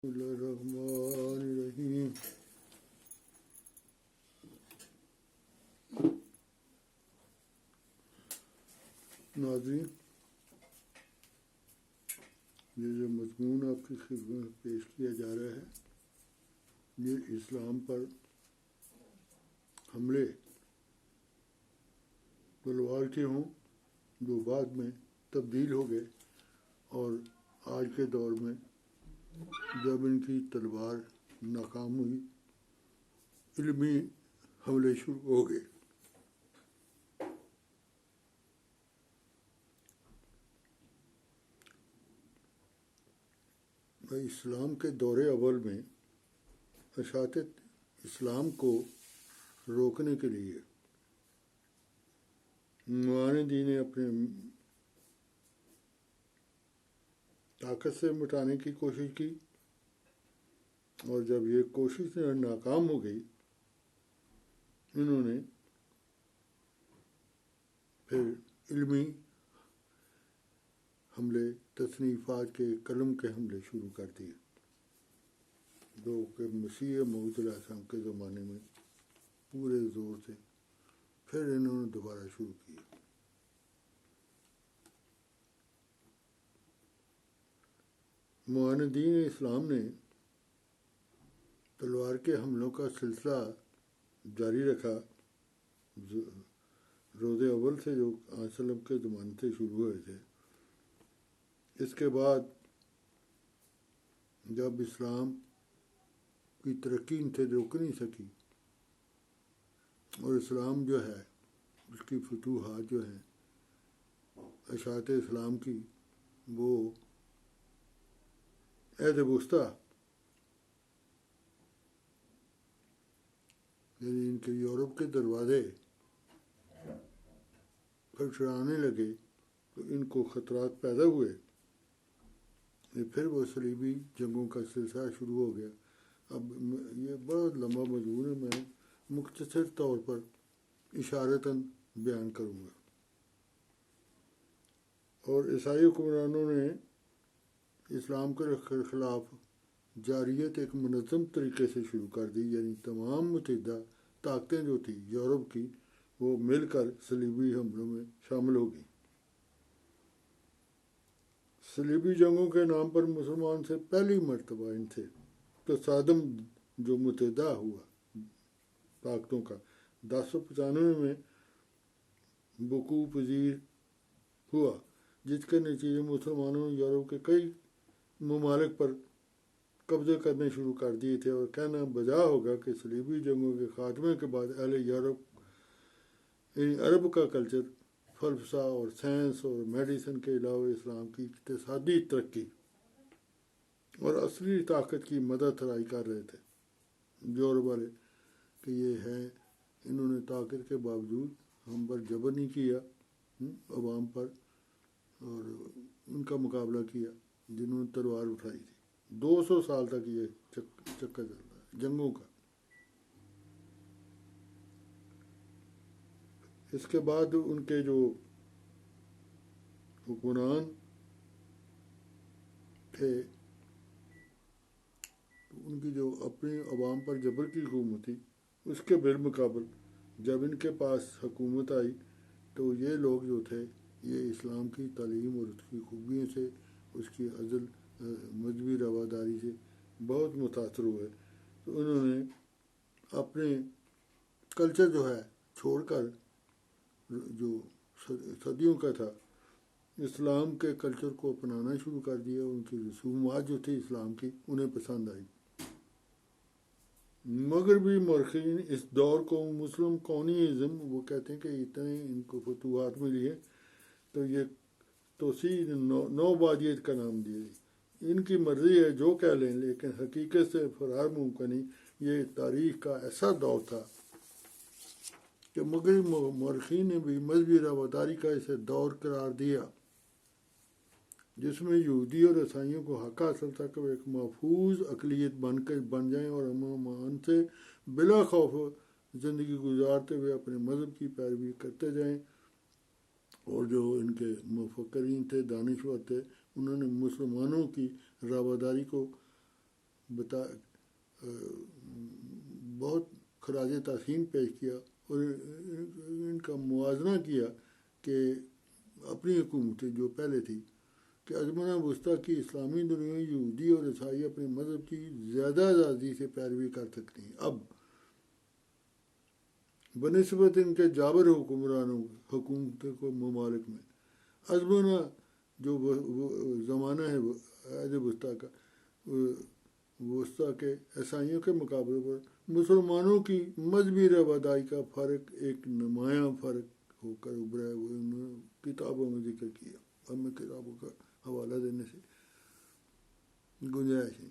بسم اللہ الرحمن الرحیم۔ ناظرین، یہ جو مضمون آپ کی خدمت میں پیش کیا جا رہا ہے یہ اسلام پر حملے تلوار کے ہوں جو بعد میں تبدیل ہو گئے، اور آج کے دور میں جب ان کی تلوار ناکام ہوئی علمی حملے شروع ہو گئے۔ اسلام کے دور اول میں اشاعت اسلام کو روکنے کے لیے معاندین نے اپنے طاقت سے مٹانے کی کوشش کی، اور جب یہ کوشش ناکام ہو گئی انہوں نے پھر علمی حملے، تصنیفات کے قلم کے حملے شروع کر دیے، جو کہ مسیح موعود علیہ السلام کے زمانے میں پورے زور سے پھر انہوں نے دوبارہ شروع کیا۔ معاندین اسلام نے تلوار کے حملوں کا سلسلہ جاری رکھا، روز اول سے جو وسلم کے زمانے سے شروع ہوئے تھے۔ اس کے بعد جب اسلام کی ترقی ان سے روک نہیں سکی اور اسلام جو ہے اس کی فتوحات جو ہیں اشاعت اسلام کی وہ عہد وسطیٰ یعنی ان کے یورپ کے دروازے کھٹکھٹانے لگے تو ان کو خطرات پیدا ہوئے، پھر وہ صلیبی جنگوں کا سلسلہ شروع ہو گیا۔ اب یہ بہت لمبا مضمون ہے، میں مختصر طور پر اشارتاً بیان کروں گا۔ اور عیسائی حکمرانوں نے اسلام کے خلاف جاریت ایک منظم طریقے سے شروع کر دی، یعنی تمام متحدہ طاقتیں جو تھیں یورپ کی وہ مل کر صلیبی حملوں میں شامل ہو گئیں۔ صلیبی جنگوں کے نام پر مسلمان سے پہلی مرتبہ ان سے تصادم جو متحدہ ہوا طاقتوں کا 1095 میں وقوع پذیر ہوا، جس کے نتیجے مسلمانوں نے یورپ کے کئی ممالک پر قبضے کرنے شروع کر دیے تھے، اور کہنا بجا ہوگا کہ صلیبی جنگوں کے خاتمے کے بعد اہل یورپ یعنی عرب کا کلچر فلسفہ اور سائنس اور میڈیسن کے علاوہ اسلام کی اقتصادی ترقی اور اصلی طاقت کی مدد ترائی کر رہے تھے یورپ والے، کہ یہ ہے انہوں نے طاقت کے باوجود ہم پر جبر نہیں کیا عوام پر، اور ان کا مقابلہ کیا جنہوں نے تلوار اٹھائی تھی۔ 200 سال تک یہ چکر چل رہا ہے جنگوں کا۔ اس کے بعد ان کے جو حکمران تھے ان کی جو اپنی عوام پر جبر کی حکومت تھی، اس کے بالمقابل جب ان کے پاس حکومت آئی تو یہ لوگ جو تھے یہ اسلام کی تعلیم اور اس کی خوبیوں سے، اس کی عدل مذہبی رواداری سے بہت متاثر ہوئے، تو انہوں نے اپنے کلچر جو ہے چھوڑ کر جو صدیوں کا تھا اسلام کے کلچر کو اپنانا شروع کر دیا۔ ان کی رسومات جو تھی اسلام کی انہیں پسند آئی۔ مغربی مورخین اس دور کو مسلم کونیزم وہ کہتے ہیں کہ اتنے ان کو فتوحات ملی ہے تو یہ توسیع نوبادیت کا نام دیا۔ ان کی مرضی ہے جو کہہ لیں، لیکن حقیقت سے فرار ممکن نہیں۔ یہ تاریخ کا ایسا دور تھا کہ مغربی مورخین نے بھی مذہبی رواداری کا اسے دور قرار دیا جس میں یہودی اور عیسائیوں کو حق حاصل تھا کہ وہ ایک محفوظ اقلیت بن جائیں اور امن و امان سے بلا خوف زندگی گزارتے ہوئے اپنے مذہب کی پیروی کرتے جائیں۔ اور جو ان کے مفکرین تھے، دانشور تھے، انہوں نے مسلمانوں کی رواداری کو بتا بہت خراج تحسین پیش کیا اور ان کا موازنہ کیا کہ اپنی حکومتیں جو پہلے تھی کہ ازمنہ وسطیٰ کی اسلامی دنیا میں یہودی اور عیسائی اپنے مذہب کی زیادہ آزادی سے پیروی کر سکتی ہیں. اب بنسبت ان کے جابر حکمرانوں حکومتوں کو ممالک میں ازمنہ جو زمانہ ہے عہد وسطیٰ کا وسطیٰ کے عیسائیوں کے مقابلے پر مسلمانوں کی مذہبی رواداری کا فرق ایک نمایاں فرق ہو کر ابھرا ہے. وہ انہوں نے کتابوں میں ذکر کیا. اب میں کتابوں کا حوالہ دینے سے گنجائش ہے.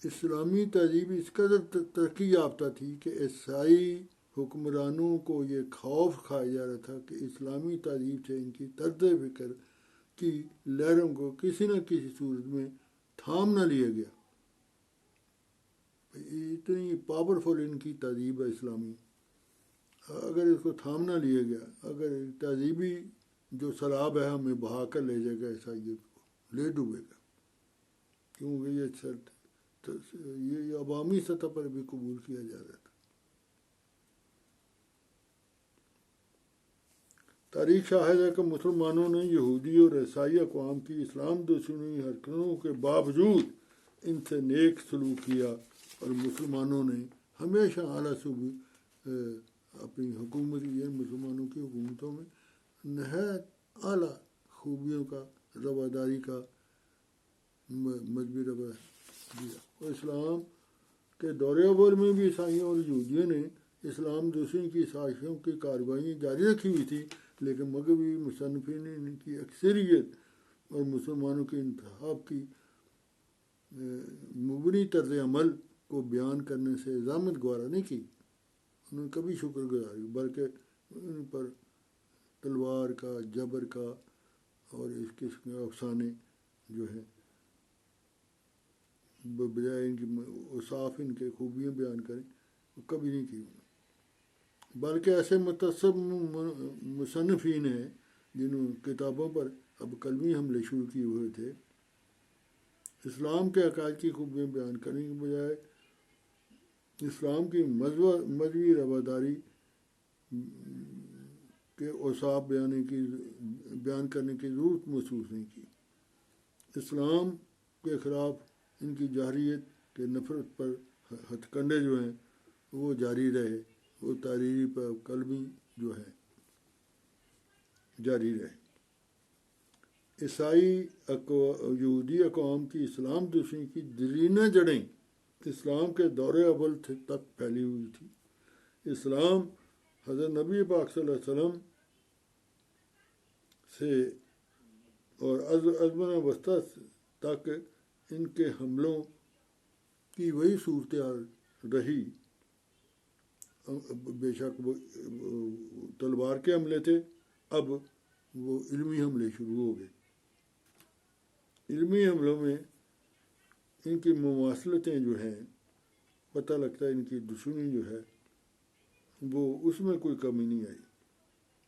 اسلامی تہذیب اس قدر ترقی یافتہ تھی کہ عیسائی حکمرانوں کو یہ خوف کھایا جا رہا تھا کہ اسلامی تہذیب سے ان کی طرز فکر کی لہروں کو کسی نہ کسی صورت میں تھام نہ لیا گیا. اتنی پاورفل ان کی تہذیب ہے اسلامی. اگر اس کو تھام نہ لیا گیا، اگر تہذیبی جو سیلاب ہے ہمیں بہا کر لے جائے گا، عیسائیت کو لے ڈوبے گا، کیونکہ یہ عوامی سطح پر بھی قبول کیا جا رہا تھا. تاریخ شاہد ہے کہ مسلمانوں نے یہودی اور عیسائی اقوام کی اسلام دشمنی حرکتوں کے باوجود ان سے نیک سلوک کیا اور مسلمانوں نے ہمیشہ اعلیٰ اپنی حکومت مسلمانوں کی حکومتوں میں نہایت اعلیٰ خوبیوں کا رواداری کا مذہبی رویہ دیا. اور اسلام کے دور اول میں بھی عیسائیوں اور یہودیوں نے اسلام دشمنی کی سازشوں کی کارروائیاں جاری رکھی ہوئی تھی، لیکن مغربی مصنفین نے ان کی اکثریت اور مسلمانوں کے انتخاب کی مبنی طرز عمل کو بیان کرنے سے ضامت گوارا نہیں کی. انہوں نے کبھی شکر گزاری بلکہ ان پر تلوار کا، جبر کا اور اس قسم کے افسانے جو ہے بجائے ان کی اوصاف ان کے خوبیاں بیان کریں وہ کبھی نہیں کی. بلکہ ایسے متصب مصنفین ہیں جنہوں کتابوں پر اب قلمی حملے شروع کیے ہوئے تھے. اسلام کے عقائد کی خوبیاں بیان کرنے کے بجائے اسلام کی مذہبی رواداری کے اوصاف بیان کرنے کی ضرورت محسوس نہیں کی. اسلام کے خلاف ان کی جارحیت کے نفرت پر ہتھ کنڈے جو ہیں وہ جاری رہے، وہ تحریری پر قلمی جو ہے جاری رہے. عیسائی یہودی اقوام کی اسلام دشمنی کی دیرینہ جڑیں اسلام کے دور اول تک پھیلی ہوئی تھی. اسلام حضرت نبی پاک صلی اللہ علیہ وسلم سے اور ازمنہ وسطیٰ تک ان کے حملوں کی وہی صورتحال رہی. بے شک وہ تلوار کے حملے تھے، اب وہ علمی حملے شروع ہو گئے. علمی حملوں میں ان کی مماثلتیں جو ہیں پتہ لگتا ہے ان کی دشمنی جو ہے وہ اس میں کوئی کمی نہیں آئی.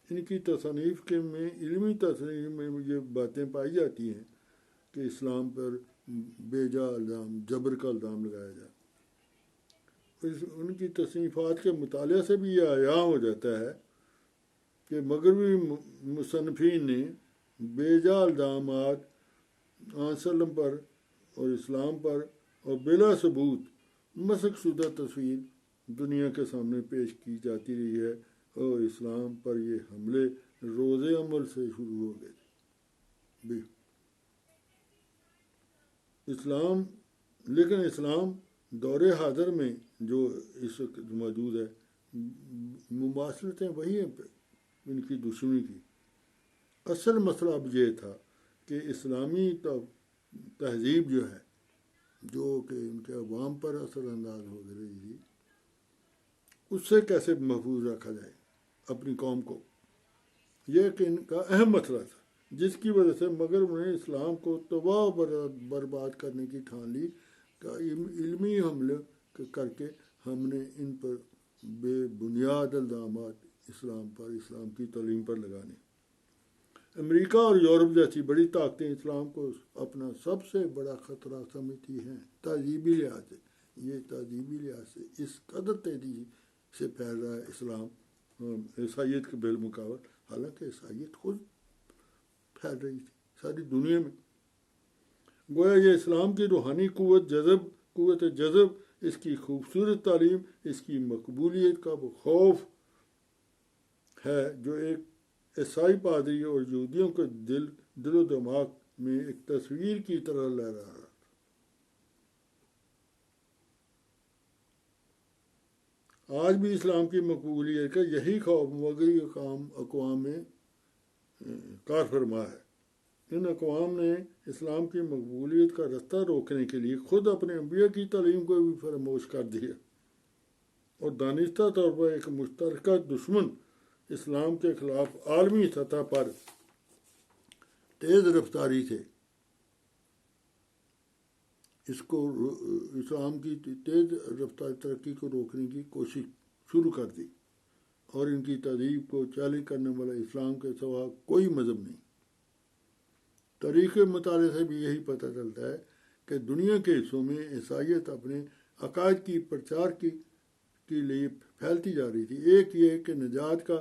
ان کی تصانیف کے میں علمی تصانیف میں یہ باتیں پائی جاتی ہیں کہ اسلام پر بے جا الزام، جبر کا الزام لگایا جائے. ان کی تصنیفات کے مطالعہ سے بھی یہ عیاں ہو جاتا ہے کہ مغربی مصنفین نے بے جا الزامات وسلم پر اور اسلام پر اور بلا ثبوت مسخ شدہ تصویر دنیا کے سامنے پیش کی جاتی رہی ہے، اور اسلام پر یہ حملے روز عمل سے شروع ہو گئے تھے. لیکن اسلام دور حاضر میں جو اس وقت موجود ہے مماثلتیں وہی ہیں ان کی دشمنی کی. اصل مسئلہ اب یہ تھا کہ اسلامی تہذیب جو ہے جو کہ ان کے عوام پر اثر انداز ہو رہی تھی اس سے کیسے محفوظ رکھا جائے اپنی قوم کو. یہ کہ ان کا اہم مسئلہ تھا جس کی وجہ سے مغرب نے اسلام کو تباہ برباد کرنے کی ٹھان لی کہ علمی حملے کر کے ہم نے ان پر بے بنیاد الزامات اسلام پر، اسلام کی تعلیم پر لگانے. امریکہ اور یورپ جیسی بڑی طاقتیں اسلام کو اپنا سب سے بڑا خطرہ سمجھتی ہیں تہذیبی لحاظ سے. یہ تہذیبی لحاظ سے اس قدر تیزی سے پھیل رہا ہے اسلام عیسائیت کے بالمقابل، حالانکہ عیسائیت خود پھیل رہی تھی ساری دنیا میں. گویا یہ اسلام کی روحانی قوت جذب، اس کی خوبصورت تعلیم، اس کی مقبولیت کا وہ خوف ہے جو ایک عیسائی پادری اور یہودیوں کے دل و دماغ میں ایک تصویر کی طرح لہرا رہا. آج بھی اسلام کی مقبولیت کا یہی خوف مغربی اقوام میں کار فرما ہے. ان اقوام نے اسلام کی مقبولیت کا رستہ روکنے کے لیے خود اپنے انبیاء کی تعلیم کو بھی فراموش کر دیا اور دانستہ طور پر ایک مشترکہ دشمن اسلام کے خلاف عالمی سطح پر تیز رفتاری سے اسلام کی تیز رفتار ترقی کو روکنے کی کوشش شروع کر دی، اور ان کی تہذیب کو چیلنج کرنے والا اسلام کے سوا کوئی مذہب نہیں. تاریخ مطالعے سے بھی یہی پتہ چلتا ہے کہ دنیا کے حصوں میں عیسائیت اپنے عقائد کی پرچار کے لیے پھیلتی جا رہی تھی. ایک یہ کہ نجات کا